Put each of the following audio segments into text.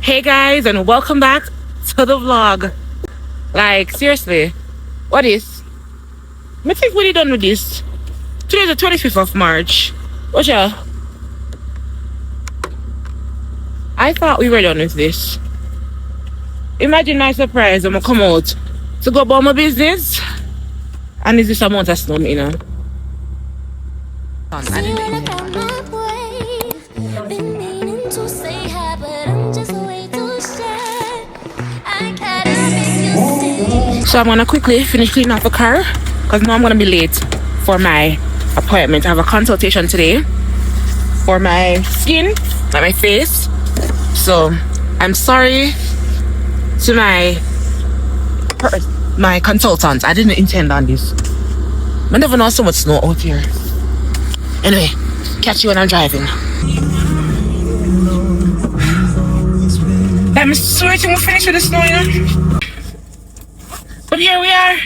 Hey guys, and welcome back to the vlog. Like, seriously, what is? I think we're done with this. Today's the 25th of March. Watch out. I thought we were done with this. Imagine my surprise when I come out to go about my business. And is this amount of snow, you know? So I'm gonna quickly finish cleaning off the car because now I'm gonna be late for my appointment. I have a consultation today for my skin and my face. So I'm sorry to my consultants. I didn't intend on this. I never know so much snow out here. Anyway, catch you when I'm driving. I'm sweating we'll finish with the snow, you know? But here we are.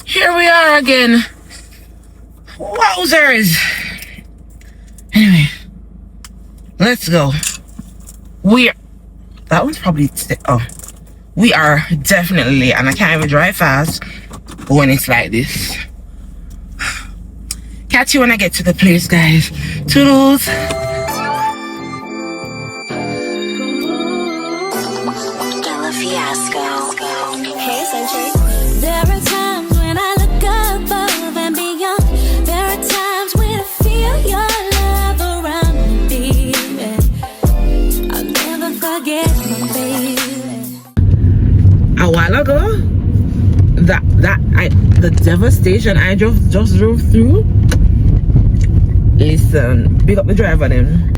Here we are again. Wowzers. Anyway, let's go. That one's probably, we are definitely late and I can't even drive fast when it's like this. Catch you when I get to the place, guys. Toodles. Hey, Century. There are times when I look above and beyond. There are times when I feel your love around me, baby. I'll never forget my baby. A while ago, the devastation I just drove through. Listen, big up the driver them.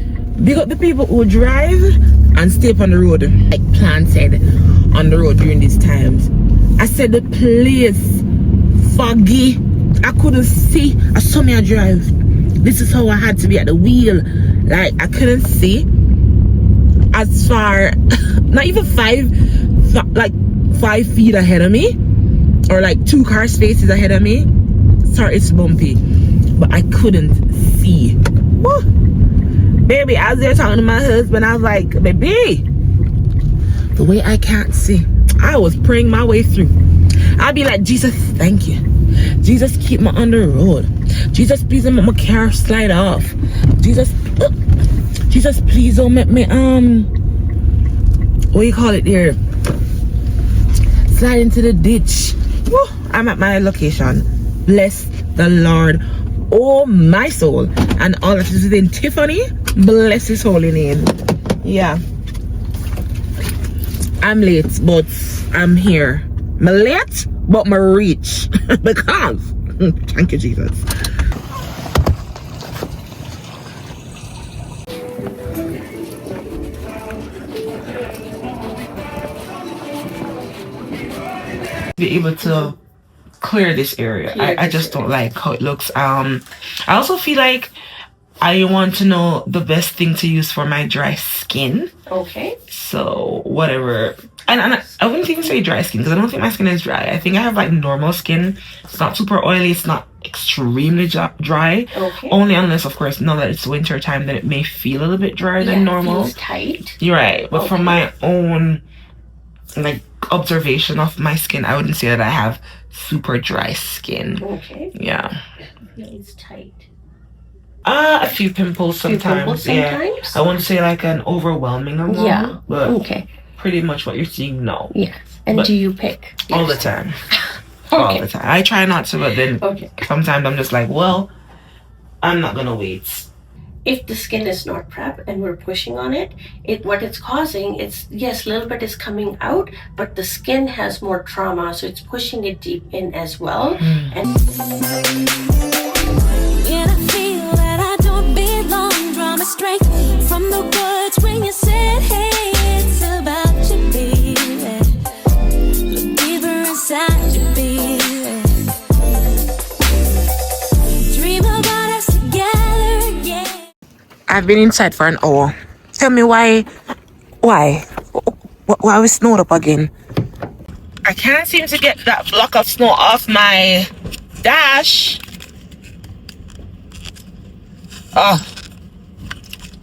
Big up the people who drive and stay up on the road, like planted on the road during these times. I said the place foggy. I couldn't see. I saw me drive. This is how I had to be at the wheel. Like I couldn't see as far, not even 5 feet ahead of me, or like 2 car spaces ahead of me. Sorry, it's bumpy, but I couldn't see. Woo. Baby, I was there talking to my husband. I was like, baby, the way I can't see, I was praying my way through. I'd be like, Jesus, thank you. Jesus, keep me on the road. Jesus, please don't make my car slide off. Jesus, please don't make me, what do you call it there? Slide into the ditch. Woo, I'm at my location. Bless the Lord, oh my soul, and all that is in Tiffany. Bless his holy name. Yeah, I'm late, but I'm here. I'm late, but I'm reach because thank you, Jesus. Be able to clear this area. I just don't like how it looks. I also feel like I want to know the best thing to use for my dry skin. Okay. So whatever. And I wouldn't even say dry skin because I don't think my skin is dry. I think I have like normal skin. It's not super oily. It's not extremely dry. Okay. Only unless, of course, now that it's winter time, then it may feel a little bit drier than normal. It feels tight. You're right. But from my own like observation of my skin, I wouldn't say that I have super dry skin. Okay. Yeah. It feels tight. A few pimples sometimes. Yeah. I wouldn't say like an overwhelming amount. Yeah. But okay. Pretty much what you're seeing now. Yes. And but do you pick? All the time. Okay. All the time. I try not to, but then sometimes I'm just like, well, I'm not gonna wait. If the skin is not prepped and we're pushing on it, what it's causing, it's yes, a little bit is coming out, but the skin has more trauma, so it's pushing it deep in as well. And When I feel that I don't belong, draw my strength from the words when you said, hey, it's about you, baby. Look deeper inside you, baby. Dream about us together again. I've been inside for an hour. Tell me why we snowed up again? I can't seem to get that block of snow off my dash. Oh,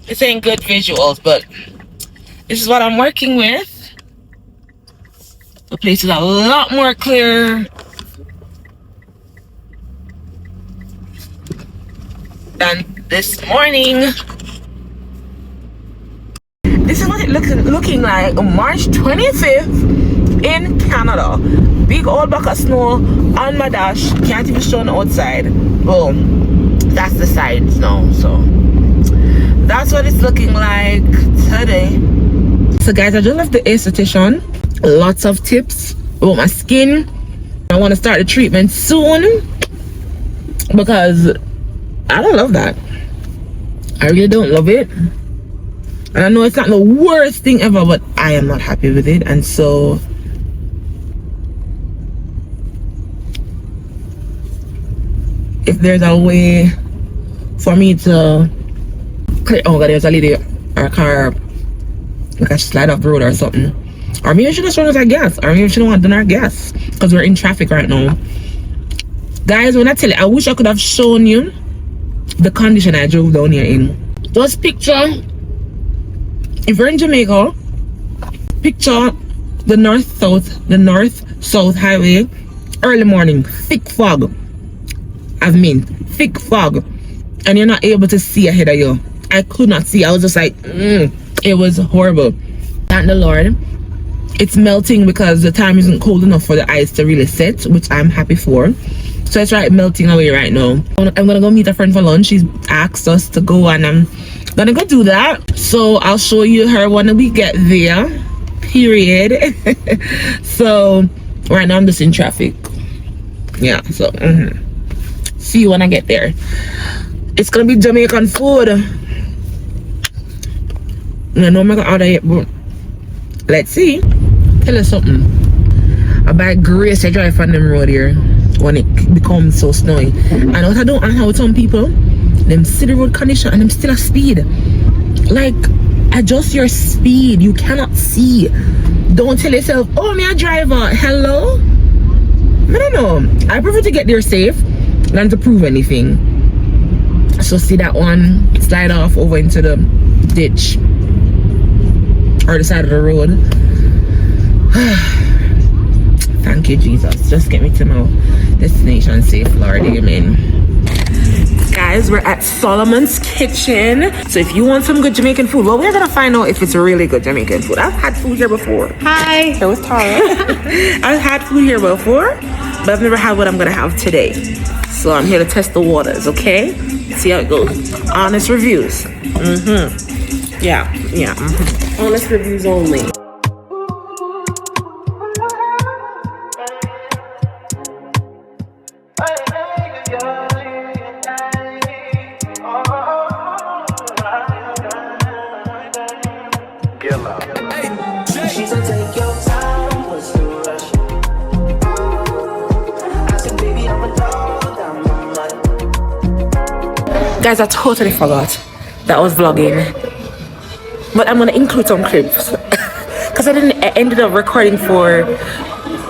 this ain't good visuals, but This is what I'm working with. The place is a lot more clear than this morning. This is what it looking like on March 25th in Canada. Big old bucket of snow on my dash. Can't even show on the outside. Boom. That's the sides now. So that's what it's looking like today. So guys, I just left the esthetician. Lots of tips about my skin. I want to start the treatment soon because I don't love that. I really don't love it. And I know it's not the worst thing ever, but I am not happy with it. And so if there's a way for me to clear, oh god, there's a lady or a car like I slide off the road or something, or maybe she just run out of gas, or maybe she don't want to run our gas because we're in traffic right now. Guys, when I tell you, I wish I could have shown you the condition I drove down here in. Just picture, if you're in Jamaica, picture the north-south highway, early morning, thick fog. Thick fog, and you're not able to see ahead of you. I could not see. I was just like, it was horrible. Thank the Lord, it's melting because the time isn't cold enough for the ice to really set, which I'm happy for. So it's right melting away right now. I'm gonna go meet a friend for lunch. She's asked us to go, and I'm gonna go do that. So I'll show you her when we get there. Period. So right now I'm just in traffic. Yeah. So see you when I get there. It's gonna be Jamaican food. I know I'm not gonna order it, but let's see. Tell you something. I buy grace I drive on them road here when it becomes so snowy. And what I don't understand with some people, them see the road condition and them still a speed. Like, adjust your speed. You cannot see. Don't tell yourself, oh, me a driver. Hello? I don't know. I prefer to get there safe than to prove anything. So see that one slide off over into the ditch or the side of the road. Thank you, Jesus. Just get me to my destination safe, Lord. Amen. Guys, we're at Solomon's Kitchen. So if you want some good Jamaican food, well, we're gonna find out if it's really good Jamaican food. I've had food here before. Hi. That was Tara. I've had food here before, but I've never had what I'm gonna have today. So I'm here to test the waters, okay? See how it goes. Honest reviews. Yeah. Honest reviews only. Guys, I totally forgot that I was vlogging, but I'm gonna include some clips because I ended up recording for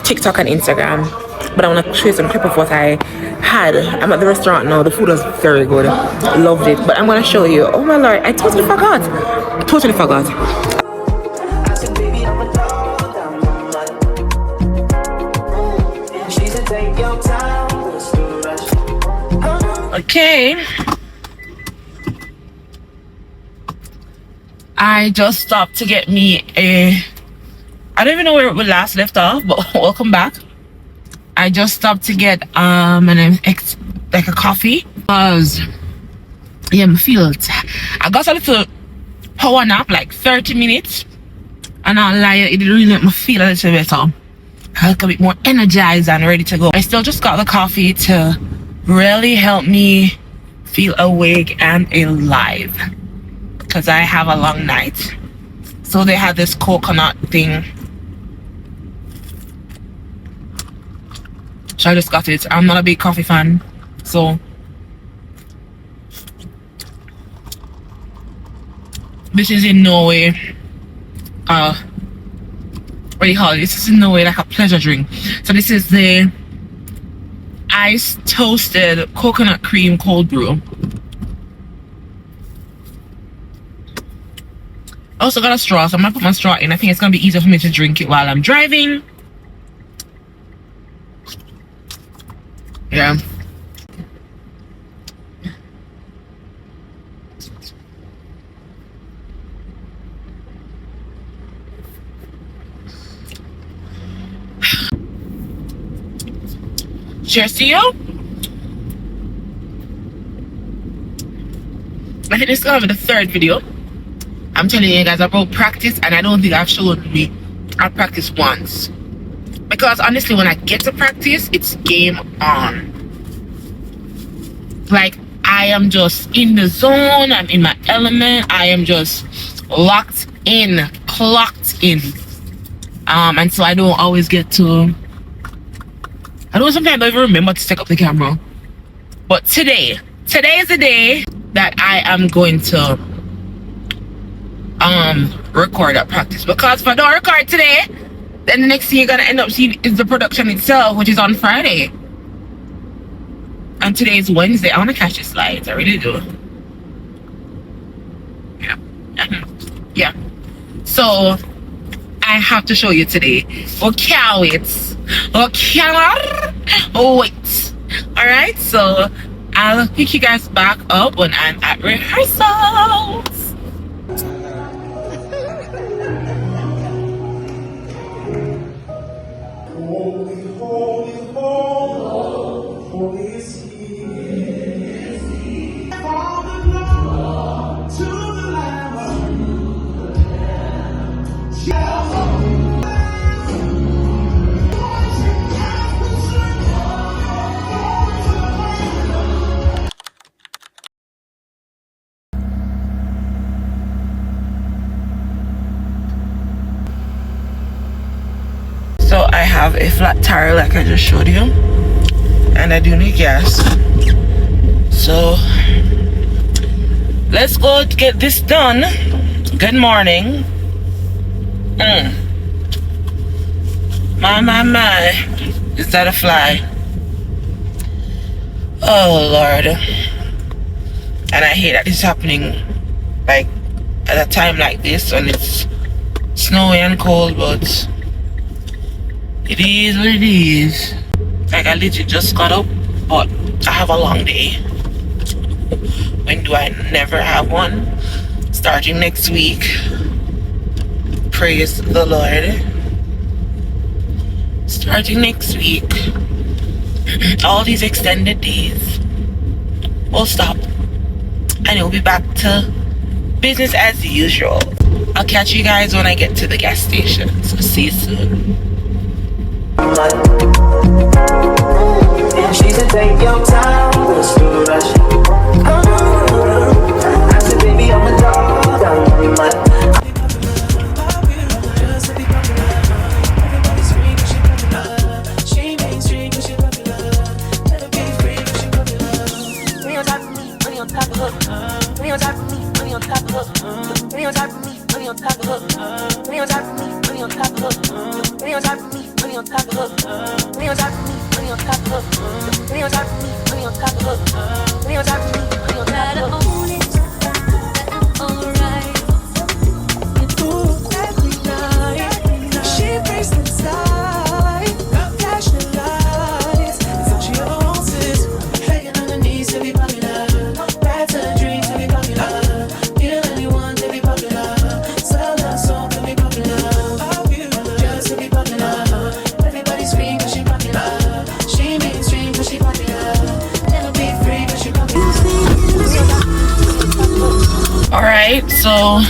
TikTok and Instagram, but I want to show you some clip of what I had. I'm at the restaurant now. The food was very good. Loved it, but I'm gonna show you. Oh my Lord, I totally forgot. Okay. I just stopped to get me I don't even know where it last left off, but welcome back. I just stopped to get like a coffee because I got a little power nap, like 30 minutes, and I'll lie, it really made me feel a little better, a little bit more energized and ready to go. I still just got the coffee to really help me feel awake and alive, because I have a long night. So they had this coconut thing, so I just got it. I'm not a big coffee fan, so this is in no way what do you call it? This is in no way like a pleasure drink. So this is the iced toasted coconut cream cold brew. I also got a straw, so I'm gonna put my straw in. I think it's gonna be easier for me to drink it while I'm driving. Yeah. Cheers to you. I think this is gonna be the third video I'm telling you guys about practice, and I don't think I've shown me I practice once, because honestly when I get to practice it's game on. Like I am just in the zone, I'm in my element, I am just locked in, clocked in, and so I don't always get to, sometimes I don't even remember to take up the camera. But today is the day that I am going to record at practice, because if I don't record today, then the next thing you're gonna end up seeing is the production itself, which is on Friday. And today is Wednesday. I want to catch the slides, I really do. Yeah. Yeah. So I have to show you today. Oh, can't wait. Oh, cannot wait. Alright, so I'll pick you guys back up when I'm at rehearsals. Holy, holy, holy, holy is He. Father, Lord, to the Lamb. So I have a flat tire like I just showed you, and I do need gas. So let's go get this done. Good morning. My, is that a fly? Oh Lord. And I hate that it's happening like at a time like this when it's snowy and cold, but it is what it is. Like I literally just got up, but I have a long day. When do I never have one? Starting next week. Praise the Lord. Starting next week. All these extended days will stop. And it will be back to business as usual. I'll catch you guys when I get to the gas station. So see you soon. And she said, take your time, let's do the rush. I said, baby, I'm a dog, down on my. Alright, so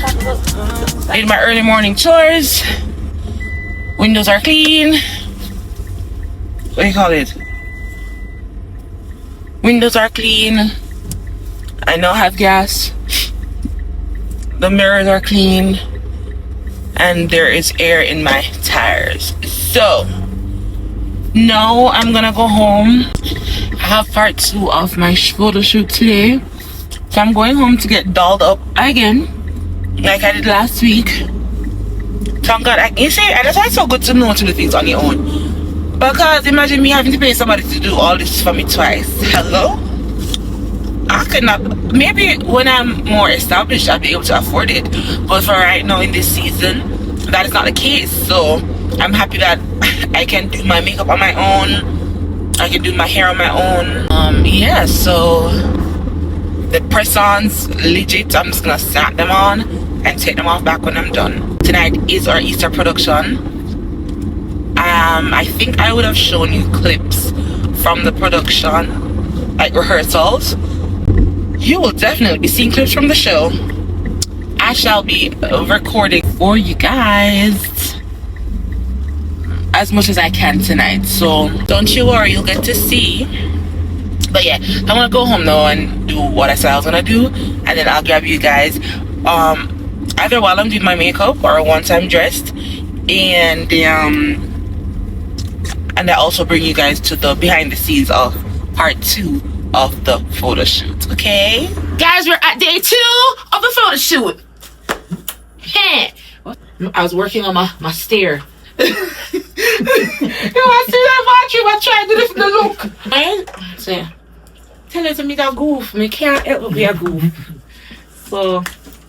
did my early morning chores. Windows are clean. What do you call it? Windows are clean. I now have gas. The mirrors are clean. And there is air in my tires. So now I'm gonna go home. I have part 2 of my photo shoot today. So I'm going home to get dolled up again, like I did last week. Thank God. You see, and that's why it's so good to know to do things on your own. Because imagine me having to pay somebody to do all this for me twice. Hello? I I could not. Maybe when I'm more established, I'll be able to afford it. But for right now in this season, that is not the case. So I'm happy that I can do my makeup on my own. I can do my hair on my own. Yeah. So the press-ons, legit. I'm just gonna snap them on and take them off back when I'm done. Tonight is our Easter production. I think I would have shown you clips from the production, like rehearsals. You will definitely be seeing clips from the show. I shall be recording for you guys as much as I can tonight, so don't you worry, you'll get to see. But yeah, I'm gonna go home now and do what I said I was gonna do, and then I'll grab you guys either while I'm doing my makeup or once I'm dressed, and I also bring you guys to the behind the scenes of part 2 of the photo shoot. Okay, guys, we're at day 2 of the photo shoot. I was working on my stair. You know, I see that bathroom, I tried to lift the look. Right? So, tell her to make a goof. Me can't help but be a goof. So,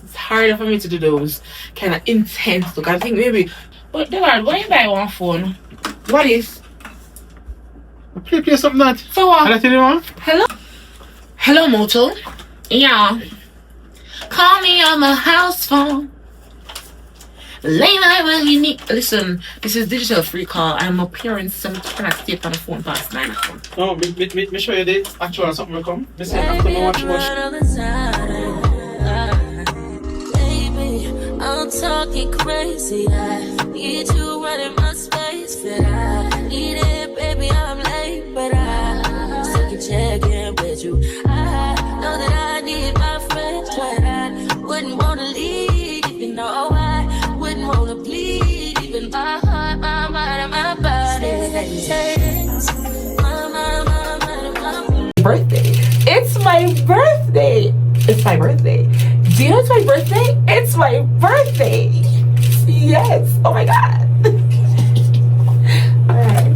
it's harder for me to do those kind of intense look. I think maybe, but Dillard, why you buy one phone? What is? Play something that. So what? Hello? Hello, Moto. Yeah. Call me on my house phone. Late night when you need. Listen, this is digital free call. I'm appearing some kind of state on the phone past 9 o'clock. No, me show you the actual something will come. Me say after me watch. Baby, I'm talking crazy. I need you running my space. But I need it, baby. I'm late, but I still can check in with you. I know that I need my friends, but I wouldn't wanna leave. You know I wouldn't wanna bleed. Even my heart, my mind, and my body. Birthday. It's my birthday. It's my birthday. Do you know it's my birthday? It's my birthday. Yes. Oh my god. All right.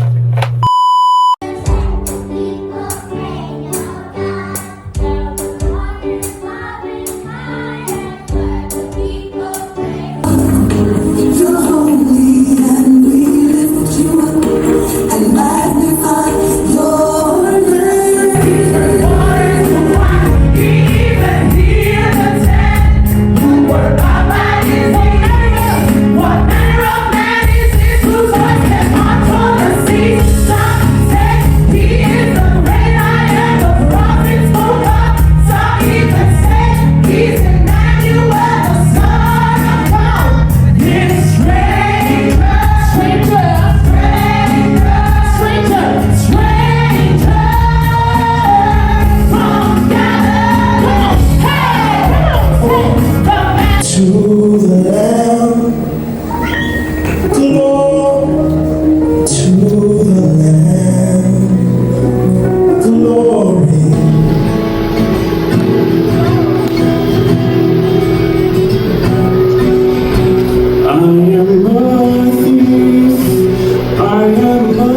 I am a thief. I am a